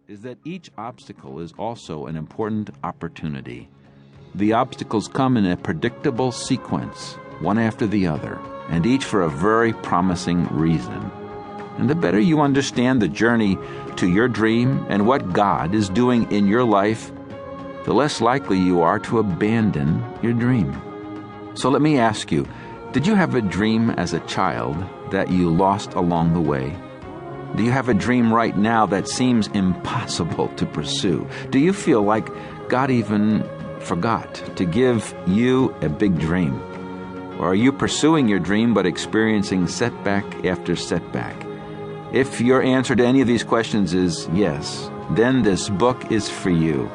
is that each obstacle is also an important opportunity. The obstacles come in a predictable sequence, one after the other, and each for a very promising reason. And the better you understand the journey to your dream and what God is doing in your life, the less likely you are to abandon your dream. So let me ask you, did you have a dream as a child that you lost along the way? Do you have a dream right now that seems impossible to pursue? Do you feel like God even forgot to give you a big dream? Or are you pursuing your dream but experiencing setback after setback? If your answer to any of these questions is yes, then this book is for you.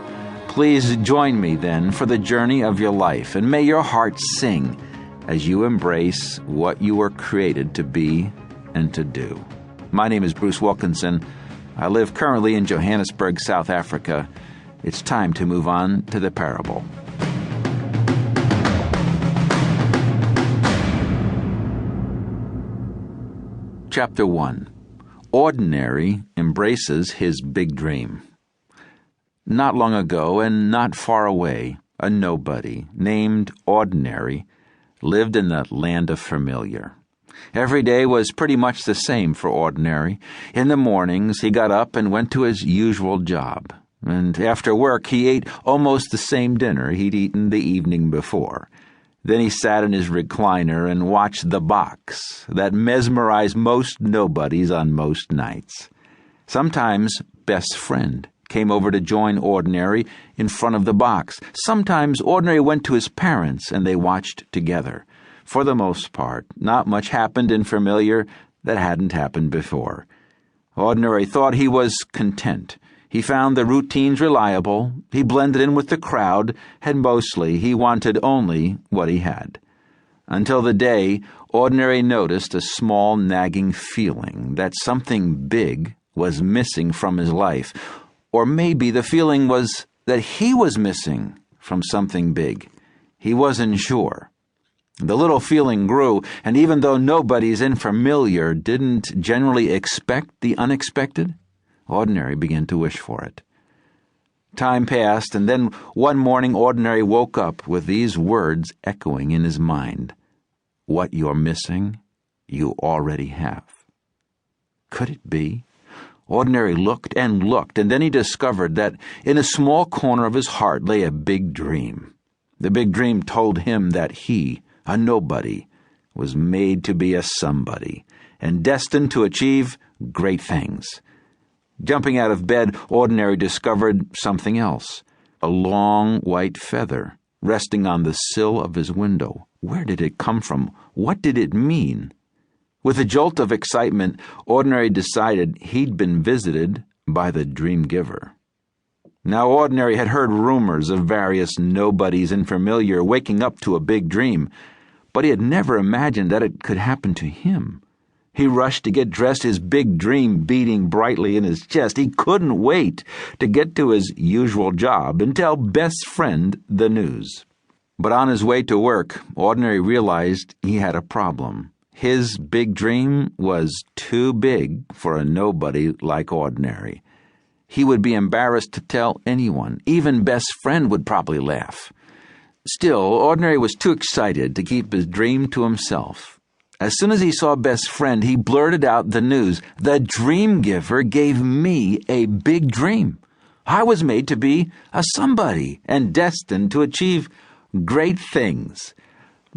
Please join me then for the journey of your life, and may your heart sing as you embrace what you were created to be and to do. My name is Bruce Wilkinson. I live currently in Johannesburg, South Africa. It's time to move on to the parable. Chapter 1. Ordinary embraces his big dream. Not long ago, and not far away, a nobody named Ordinary lived in the land of familiar. Every day was pretty much the same for Ordinary. In the mornings, he got up and went to his usual job. And after work, he ate almost the same dinner he'd eaten the evening before. Then he sat in his recliner and watched the box that mesmerized most nobodies on most nights. Sometimes Best Friend came over to join Ordinary in front of the box. Sometimes Ordinary went to his parents and they watched together. For the most part, not much happened in familiar that hadn't happened before. Ordinary thought he was content. He found the routines reliable, he blended in with the crowd, and mostly he wanted only what he had. Until the day Ordinary noticed a small nagging feeling that something big was missing from his life. Or maybe the feeling was that he was missing from something big. He wasn't sure. The little feeling grew, and even though nobodies in familiar didn't generally expect the unexpected, Ordinary began to wish for it. Time passed, and then one morning Ordinary woke up with these words echoing in his mind. What you're missing, you already have. Could it be? Ordinary looked, and then he discovered that in a small corner of his heart lay a big dream. The big dream told him that he, a nobody, was made to be a somebody, and destined to achieve great things. Jumping out of bed, Ordinary discovered something else, a long white feather resting on the sill of his window. Where did it come from? What did it mean? With a jolt of excitement, Ordinary decided he'd been visited by the dream giver. Now Ordinary had heard rumors of various nobodies in familiar waking up to a big dream, but he had never imagined that it could happen to him. He rushed to get dressed, his big dream beating brightly in his chest. He couldn't wait to get to his usual job and tell Best Friend the news. But on his way to work, Ordinary realized he had a problem. His big dream was too big for a nobody like Ordinary. He would be embarrassed to tell anyone. Even Best Friend would probably laugh. Still, Ordinary was too excited to keep his dream to himself. As soon as he saw Best Friend, he blurted out the news. The dream giver gave me a big dream. I was made to be a somebody and destined to achieve great things.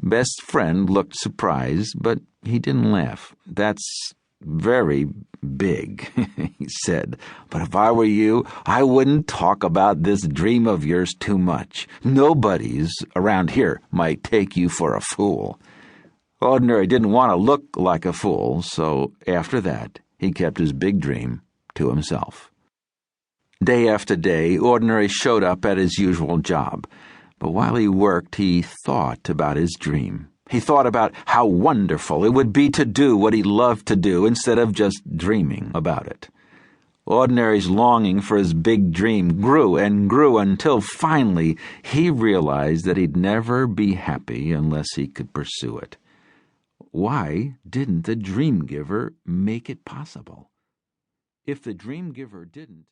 Best Friend looked surprised, but he didn't laugh. That's very big, he said. But if I were you, I wouldn't talk about this dream of yours too much. Nobodies around here might take you for a fool. Ordinary didn't want to look like a fool, so after that, he kept his big dream to himself. Day after day, Ordinary showed up at his usual job. But while he worked, he thought about his dream. He thought about how wonderful it would be to do what he loved to do instead of just dreaming about it. Ordinary's longing for his big dream grew and grew until finally he realized that he'd never be happy unless he could pursue it. Why didn't the dream giver make it possible? If the dream giver didn't,